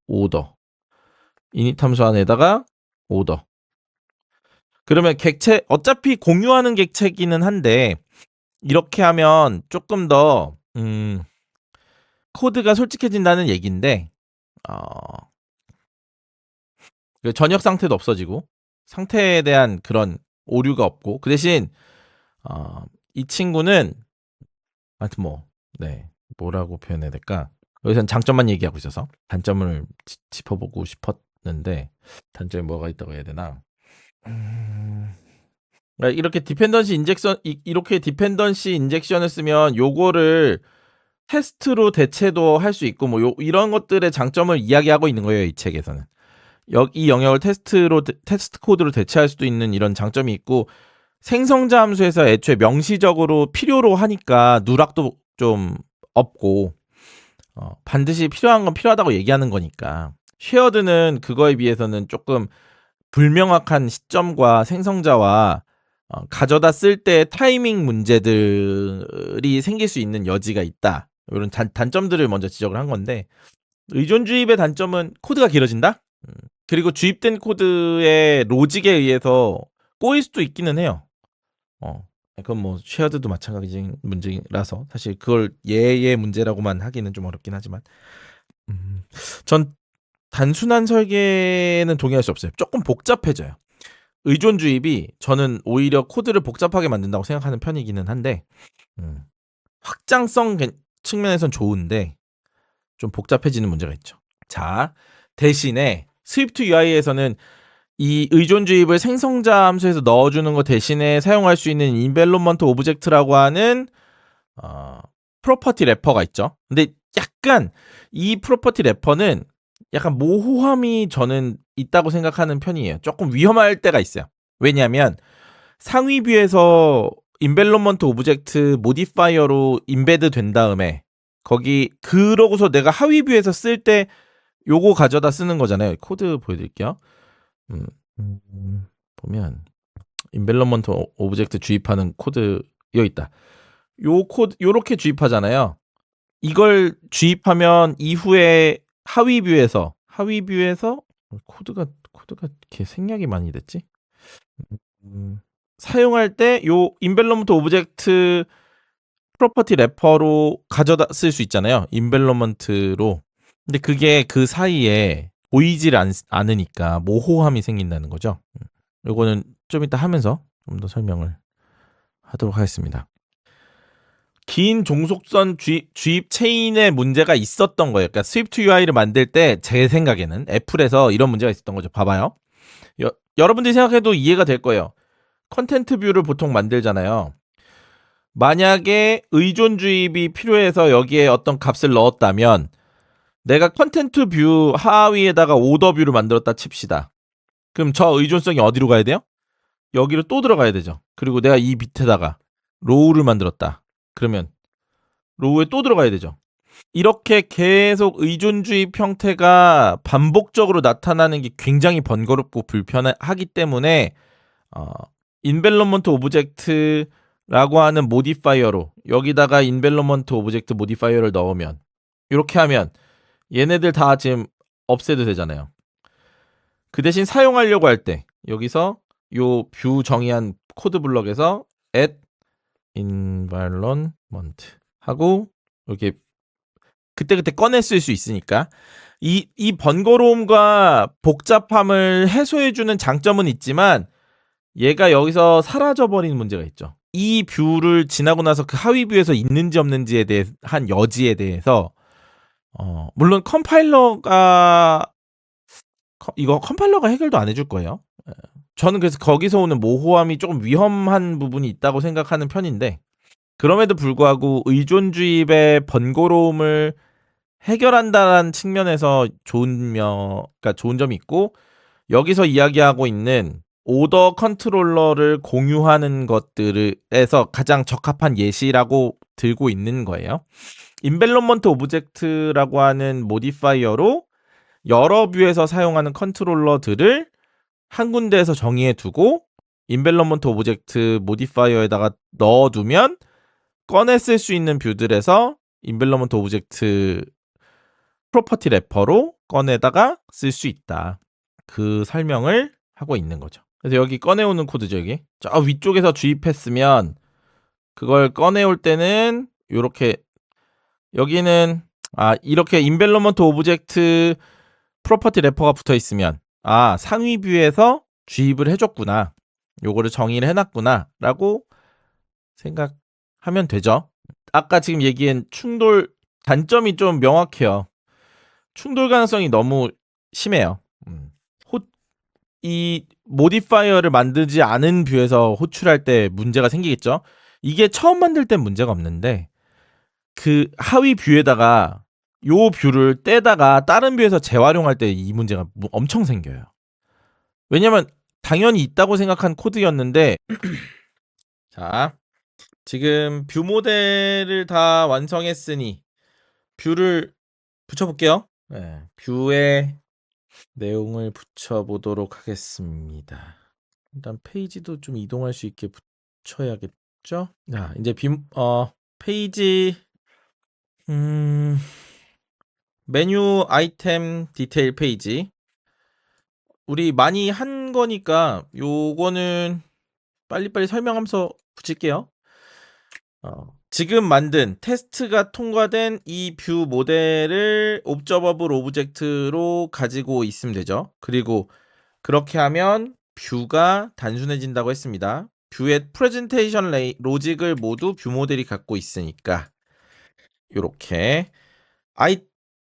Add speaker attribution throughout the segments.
Speaker 1: 오더. init 함수 안에다가 오더. 그러면 객체 어차피 공유하는 객체기는 한데 이렇게 하면 조금 더 코드가 솔직해진다는 얘기인데 그 전역 상태도 없어지고 상태에 대한 그런 오류가 없고 그 대신 이 친구는 하여튼 뭐라고 표현해야 될까? 여기서는 장점만 얘기하고 있어서 단점을 짚어보고 싶었는데 단점이 뭐가 있다고 해야 되나? 이렇게 디펜던시 인젝션을 쓰면 요거를 테스트로 대체도 할 수 있고 이런 것들의 장점을 이야기하고 있는 거예요, 이 책에서는. 이 영역을 테스트 코드로 대체할 수도 있는 이런 장점이 있고 생성자 함수에서 애초에 명시적으로 필요로 하니까 누락도 좀 없고 반드시 필요한 건 필요하다고 얘기하는 거니까 쉐어드는 그거에 비해서는 조금 불명확한 시점과 생성자와 가져다 쓸 때 타이밍 문제들이 생길 수 있는 여지가 있다. 이런 단점들을 먼저 지적을 한 건데 의존 주입의 단점은 코드가 길어진다? 그리고 주입된 코드의 로직에 의해서 꼬일 수도 있기는 해요. 그건 뭐 쉐어드도 마찬가지인 문제라서 사실 그걸 얘의 문제라고만 하기는 좀 어렵긴 하지만 전 단순한 설계는 동의할 수 없어요. 조금 복잡해져요. 의존 주입이 저는 오히려 코드를 복잡하게 만든다고 생각하는 편이기는 한데 확장성 측면에선 좋은데 좀 복잡해지는 문제가 있죠. 자, 대신에 스위프트 UI에서는 이 의존 주입을 생성자 함수에서 넣어주는 것 대신에 사용할 수 있는 인벨롭먼트 오브젝트라고 하는 프로퍼티 래퍼가 있죠. 근데 약간 이 프로퍼티 래퍼는 약간 모호함이 저는 있다고 생각하는 편이에요. 조금 위험할 때가 있어요. 왜냐하면 상위 뷰에서 인벨롭먼트 오브젝트 모디파이어로 인베드 된 다음에 거기 그러고서 내가 하위 뷰에서 쓸 때 요거 가져다 쓰는 거잖아요. 코드 보여드릴게요. 보면 인벨롭먼트 오브젝트 주입하는 코드 여기 있다. 요 코드 요렇게 주입하잖아요. 이걸 주입하면 이후에 하위 뷰에서 코드가 이렇게 생략이 많이 됐지? 사용할 때 요 인벨롭먼트 오브젝트 프로퍼티 래퍼로 가져다 쓸 수 있잖아요. 인벨롭먼트로. 근데 그게 그 사이에 보이질 않으니까 모호함이 생긴다는 거죠. 요거는 좀 이따 하면서 좀 더 설명을 하도록 하겠습니다. 긴 종속선 주입 체인에 문제가 있었던 거예요. 그러니까 스위프트 UI를 만들 때 제 생각에는 애플에서 이런 문제가 있었던 거죠. 봐봐요. 여러분들이 생각해도 이해가 될 거예요. 컨텐트 뷰를 보통 만들잖아요. 만약에 의존 주입이 필요해서 여기에 어떤 값을 넣었다면 내가 컨텐트 뷰 하위에다가 오더 뷰를 만들었다 칩시다. 그럼 저 의존성이 어디로 가야 돼요? 여기로 또 들어가야 되죠. 그리고 내가 이 밑에다가 로우를 만들었다. 그러면 로우에 또 들어가야 되죠. 이렇게 계속 의존 주입 형태가 반복적으로 나타나는 게 굉장히 번거롭고 불편하기 때문에 인벨롭먼트 오브젝트라고 하는 모디파이어로 여기다가 인벨롭먼트 오브젝트 모디파이어를 넣으면 이렇게 하면 얘네들 다 지금 없애도 되잖아요. 그 대신 사용하려고 할 때 여기서 요 뷰 정의한 코드 블럭에서 add environment 하고 이렇게 그때그때 꺼내 쓸 수 있으니까 이 번거로움과 복잡함을 해소해주는 장점은 있지만 얘가 여기서 사라져버리는 문제가 있죠. 이 뷰를 지나고 나서 그 하위 뷰에서 있는지 없는지에 대한 여지에 대해서 물론 컴파일러가 해결도 안 해줄 거예요. 저는 그래서 거기서 오는 모호함이 조금 위험한 부분이 있다고 생각하는 편인데 그럼에도 불구하고 의존 주입의 번거로움을 해결한다는 측면에서 좋은 점이 있고 여기서 이야기하고 있는 오더 컨트롤러를 공유하는 것들에서 가장 적합한 예시라고 들고 있는 거예요. 인벨롭먼트 오브젝트라고 하는 모디파이어로 여러 뷰에서 사용하는 컨트롤러들을 한 군데에서 정의해 두고 인벨롭먼트 오브젝트 모디파이어에다가 넣어두면 꺼내 쓸 수 있는 뷰들에서 인벨롭먼트 오브젝트 프로퍼티 래퍼로 꺼내다가 쓸 수 있다. 그 설명을 하고 있는 거죠. 그래서 여기 꺼내오는 코드죠. 여기 저 위쪽에서 주입했으면 그걸 꺼내올 때는 요렇게 여기는 이렇게 인벨로먼트 오브젝트 프로퍼티 래퍼가 붙어 있으면 상위 뷰에서 주입을 해줬구나. 요거를 정의를 해놨구나 라고 생각하면 되죠. 아까 지금 얘기한 충돌 단점이 좀 명확해요. 충돌 가능성이 너무 심해요. 이 모디파이어를 만들지 않은 뷰에서 호출할 때 문제가 생기겠죠. 이게 처음 만들 땐 문제가 없는데 그 하위 뷰에다가 요 뷰를 떼다가 다른 뷰에서 재활용할 때 이 문제가 엄청 생겨요. 왜냐면 당연히 있다고 생각한 코드였는데 자, 지금 뷰 모델을 다 완성했으니 뷰를 붙여볼게요. 네, 뷰에 내용을 붙여보도록 하겠습니다. 일단 페이지도 좀 이동할 수 있게 붙여야겠죠? 자, 이제 페이지 메뉴 아이템 디테일 페이지 우리 많이 한 거니까 요거는 빨리빨리 설명하면서 붙일게요. 지금 만든 테스트가 통과된 이 뷰 모델을 옵저버블 오브젝트로 가지고 있으면 되죠. 그리고 그렇게 하면 뷰가 단순해진다고 했습니다. 뷰의 프레젠테이션 로직을 모두 뷰 모델이 갖고 있으니까 요렇게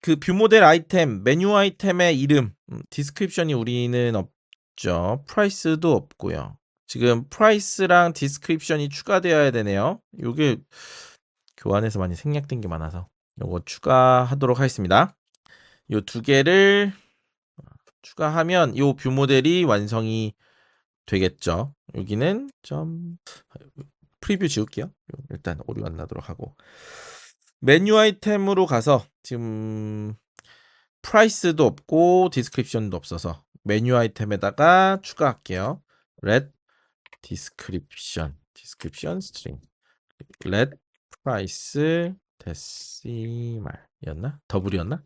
Speaker 1: 그 뷰 모델 아이템, 메뉴 아이템의 이름, 디스크립션이 우리는 없죠. 프라이스도 없고요. 지금 프라이스랑 디스크립션이 추가되어야 되네요. 요게 교환에서 많이 생략된 게 많아서 요거 추가하도록 하겠습니다. 요 두 개를 추가하면 요 뷰 모델이 완성이 되겠죠. 여기는 프리뷰 지울게요. 일단 오류 안 나도록 하고 메뉴 아이템으로 가서 지금 프라이스도 없고 디스크립션도 없어서 메뉴 아이템에다가 추가할게요. let description string let price 데시말이었나? 더블이었나?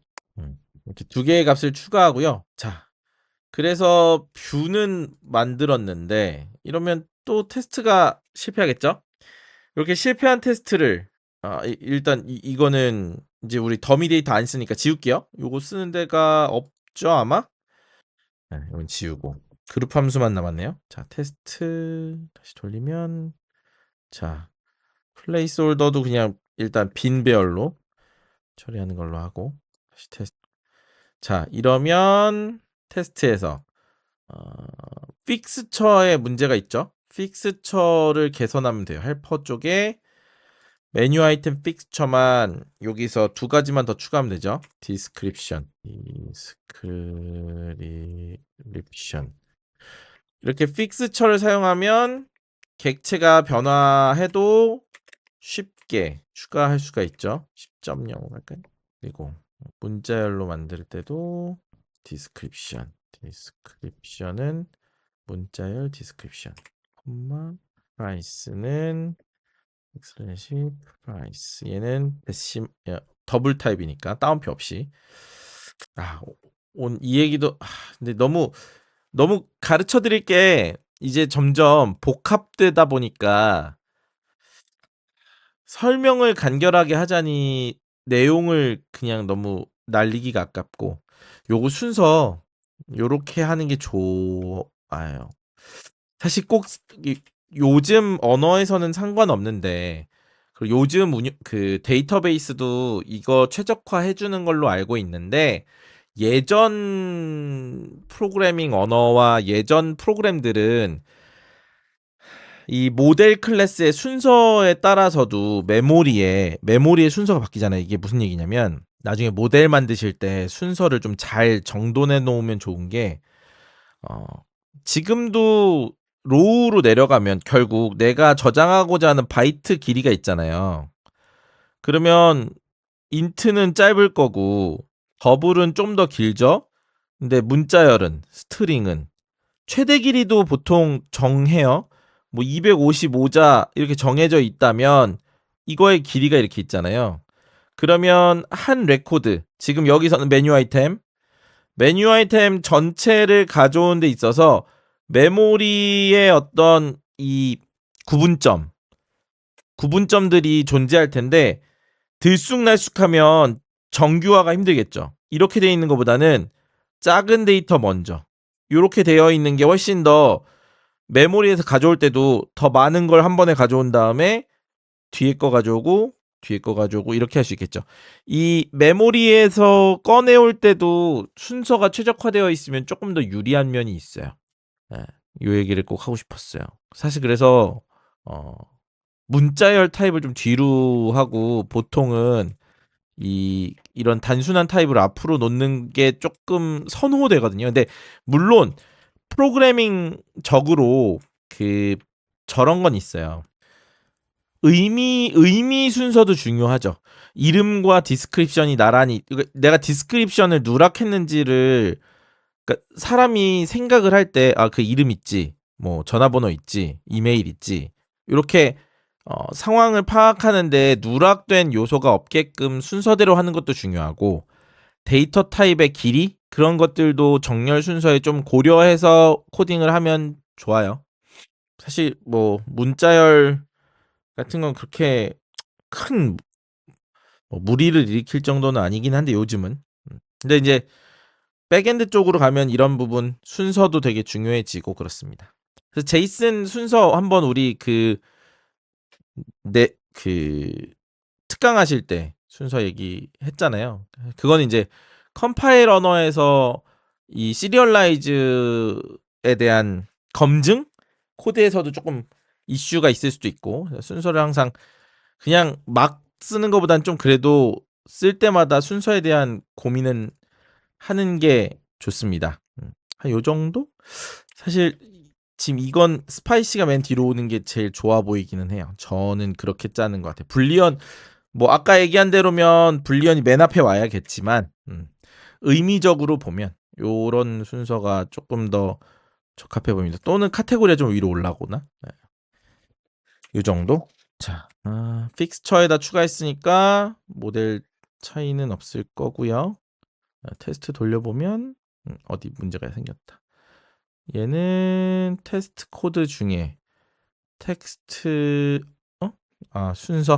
Speaker 1: 이렇게 두 개의 값을 추가하고요. 자, 그래서 뷰는 만들었는데 이러면 또 테스트가 실패하겠죠? 이렇게 실패한 테스트를 일단 이거는 이제 우리 더미 데이터 안 쓰니까 지울게요. 요거 쓰는 데가 없죠 아마? 네, 이건 지우고 그룹 함수만 남았네요. 자, 테스트 다시 돌리면 자, 플레이스 홀더도 그냥 일단 빈 배열로 처리하는 걸로 하고 다시 테스트. 자, 이러면 테스트에서 픽스처에 문제가 있죠. 픽스처를 개선하면 돼요. 헬퍼 쪽에 메뉴 아이템 픽스처만 여기서 두 가지만 더 추가하면 되죠. 디스크립션 이렇게 픽스처를 사용하면 객체가 변화해도 쉽게 추가할 수가 있죠. 10.0 할까요? 그리고 문자열로 만들 때도 디스크립션은 문자열 디스크립션 프라이스는 프라이스 얘는 더블 타입이니까 따옴표 없이 이 얘기도 근데 너무 가르쳐 드릴 게 이제 점점 복합되다 보니까 설명을 간결하게 하자니 내용을 그냥 너무 날리기가 아깝고 요거 순서 요렇게 하는 게 좋아요. 사실 꼭 요즘 언어에서는 상관없는데 그리고 요즘 그 데이터베이스도 이거 최적화 해주는 걸로 알고 있는데 예전 프로그래밍 언어와 예전 프로그램들은 이 모델 클래스의 순서에 따라서도 메모리의 순서가 바뀌잖아요. 이게 무슨 얘기냐면 나중에 모델 만드실 때 순서를 좀 잘 정돈해 놓으면 좋은 게 지금도 로우로 내려가면 결국 내가 저장하고자 하는 바이트 길이가 있잖아요. 그러면 인트는 짧을 거고 더블은 좀 더 길죠. 근데 문자열은 스트링은 최대 길이도 보통 정해요. 뭐 255자 이렇게 정해져 있다면 이거의 길이가 이렇게 있잖아요. 그러면 한 레코드 지금 여기서는 메뉴 아이템 메뉴 아이템 전체를 가져온 데 있어서 메모리의 어떤 이 구분점들이 존재할 텐데 들쑥날쑥하면 정규화가 힘들겠죠. 이렇게 되어 있는 것보다는 작은 데이터 먼저 이렇게 되어 있는 게 훨씬 더 메모리에서 가져올 때도 더 많은 걸 한 번에 가져온 다음에 뒤에 거 가져오고 뒤에 거 가져오고 이렇게 할 수 있겠죠. 이 메모리에서 꺼내올 때도 순서가 최적화되어 있으면 조금 더 유리한 면이 있어요. 예, 이 얘기를 꼭 하고 싶었어요. 사실 그래서 문자열 타입을 좀 뒤로 하고 보통은 이런 단순한 타입을 앞으로 놓는 게 조금 선호되거든요. 근데 물론 프로그래밍적으로 저런 건 있어요. 의미 순서도 중요하죠. 이름과 디스크립션이 나란히 내가 디스크립션을 누락했는지를 그러니까 사람이 생각을 할 때 그 이름 있지, 뭐 전화번호 있지, 이메일 있지 이렇게 상황을 파악하는데 누락된 요소가 없게끔 순서대로 하는 것도 중요하고 데이터 타입의 길이 그런 것들도 정렬 순서에 좀 고려해서 코딩을 하면 좋아요. 사실 뭐 문자열 같은 건 그렇게 큰 무리를 일으킬 정도는 아니긴 한데 요즘은. 근데 이제 백엔드 쪽으로 가면 이런 부분 순서도 되게 중요해지고 그렇습니다. 그래서 제이슨 순서 한번 우리 그 특강하실 때 순서 얘기했잖아요. 그건 이제 컴파일 언어에서 이 시리얼라이즈에 대한 검증 코드에서도 조금 이슈가 있을 수도 있고 순서를 항상 그냥 막 쓰는 것보단 좀 그래도 쓸 때마다 순서에 대한 고민은 하는 게 좋습니다. 한 요 정도? 사실 지금 이건 스파이시가 맨 뒤로 오는 게 제일 좋아 보이기는 해요. 저는 그렇게 짜는 것 같아요. 불리언 뭐 아까 얘기한 대로면 불리언이 맨 앞에 와야겠지만 의미적으로 보면 요런 순서가 조금 더 적합해 보입니다. 또는 카테고리가 좀 위로 올라오나? 네. 요 정도? 자, 픽스처에다 추가했으니까 모델 차이는 없을 거고요. 테스트 돌려보면 어디 문제가 생겼다. 얘는 테스트 코드 중에 텍스트 순서